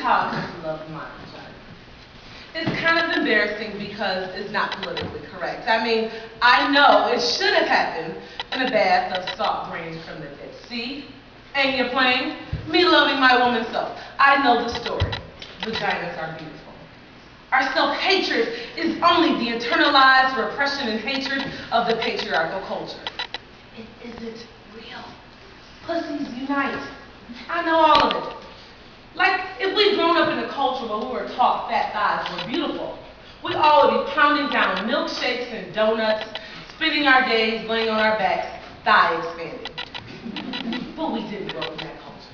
how I come to love my vagina. It's kind of embarrassing because it's not politically correct. I mean, I know it should have happened in a bath of salt drained from the Dead Sea. And you're playing me loving my woman self. I know the story. Vaginas are beautiful. Our self-hatred is only the internalized repression and hatred of the patriarchal culture. It isn't real. Pussies unite. I know all of it. Like, if we'd grown up in a culture where we were taught fat thighs were beautiful, we all would be pounding down milkshakes and donuts, spending our days laying on our backs, thigh expanding. But we didn't grow up in that culture.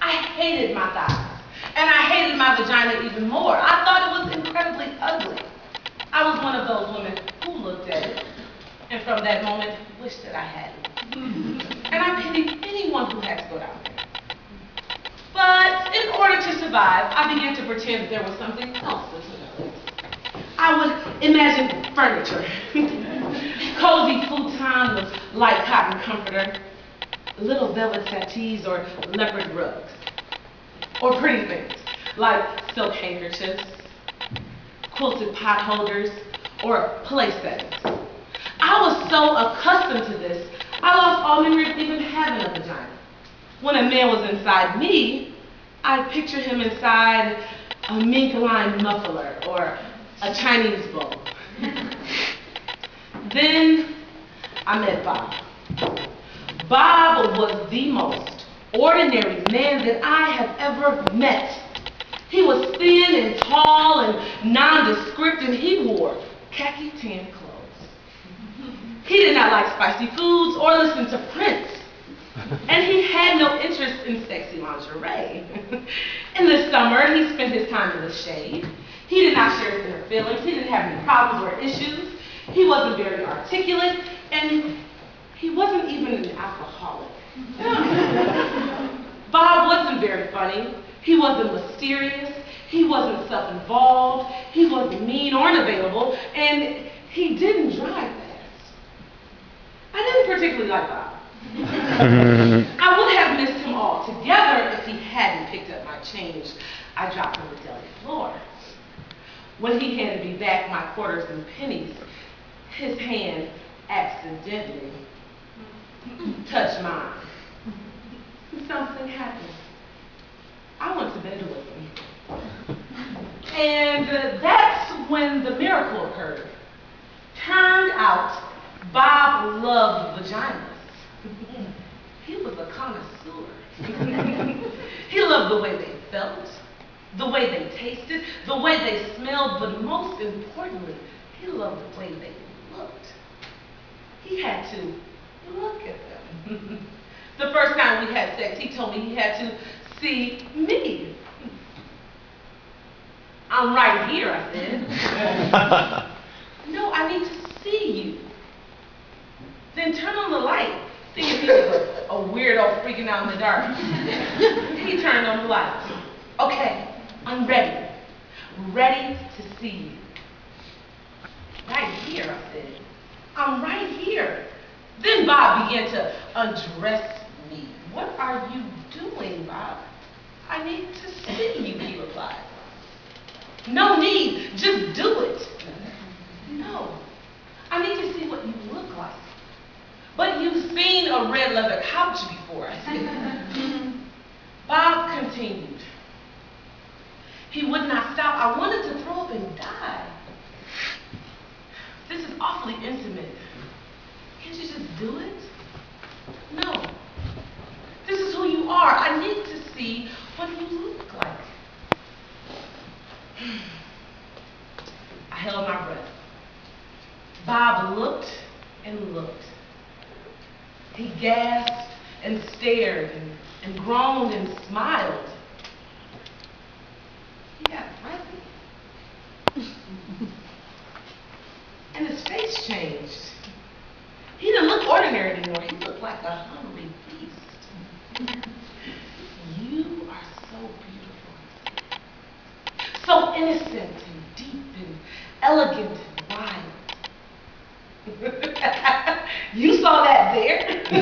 I hated my thighs, and I hated my vagina even more. I thought it was incredibly ugly. I was one of those women who looked at it, and from that moment, wished that I hadn't. And I pitied anyone who had to go down there. But in order to survive, I began to pretend that there was something else to notice. I would imagine furniture, cozy futon with light cotton comforter, little velvet settees or leopard rugs, or pretty things like silk handkerchiefs, quilted pot holders, or place settings. I was so accustomed to this, I lost all memory of even having a vagina. When a man was inside me, I'd picture him inside a mink-lined muffler or a Chinese bowl. Then I met Bob. Bob was the most ordinary man that I have ever met. He was thin and tall and nondescript, and he wore khaki tan clothes. He did not like spicy foods or listen to Prince. And he had no interest in sexy lingerie. In the summer, he spent his time in the shade. He did not share his inner feelings. He didn't have any problems or issues. He wasn't very articulate, and he wasn't even an alcoholic. Bob wasn't very funny. He wasn't mysterious. He wasn't self-involved. He wasn't mean or unavailable, and he didn't drive fast. I didn't particularly like Bob. I would have missed him altogether if he hadn't picked up my change I dropped on the deli floor. When he handed me back my quarters and pennies, his hand accidentally touched mine. Something happened. I went to bed with him. And that's when the miracle occurred. Turned out, Bob loved vaginas. He was a connoisseur. He loved the way they felt, the way they tasted, the way they smelled, but most importantly, he loved the way they looked. He had to look at them. The first time we had sex, he told me he had to see me. I'm right here, I said. No, I need to see you. Then turn on the light. Thinking he was a weirdo freaking out in the dark. He turned on the lights. Okay, I'm ready. Ready to see you. Right here, I said. I'm right here. Then Bob began to undress me. What are you doing, Bob? I need to see you, he replied. No need, just do it. No, I need to see what you look like. But you've seen a red leather couch before, I said. Bob continued. He would not stop. I wanted to throw up and die. This is awfully intimate. Can't you just do it? No. This is who you are. I need to see what you look like. I held my breath. Bob looked and looked. He gasped and stared and groaned and smiled. He got breathy. And his face changed. He didn't look ordinary anymore. He looked like a hungry beast. You are so beautiful. So innocent and deep and elegant and wild. You saw that there? It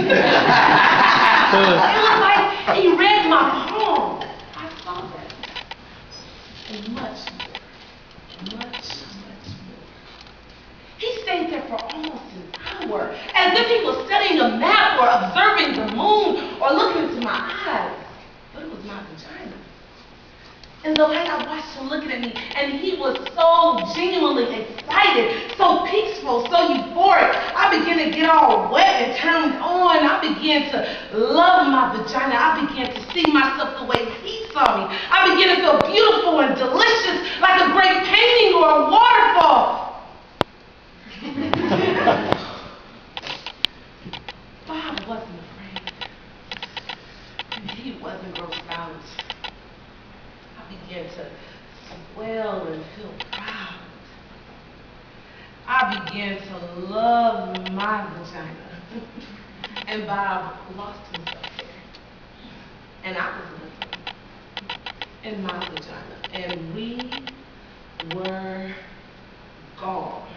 was like he read my palm. I saw that. much more. Much more. He stayed there for almost an hour, as if he was studying a map or observing the moon or looking into my eyes. But it was my vagina. In the light, I watched him looking at me, and he was so genuinely excited, so peaceful, so euphoric. I began to get all wet and turned on. I began to love my vagina. I began to see myself the way he saw me. I began to feel beautiful and delicious, like a great painting or a waterfall. Bob wasn't afraid, and he wasn't grossed out. I began to swell and feel proud. I began to love my vagina. And Bob lost himself there. And I was with him in my vagina. And we were gone.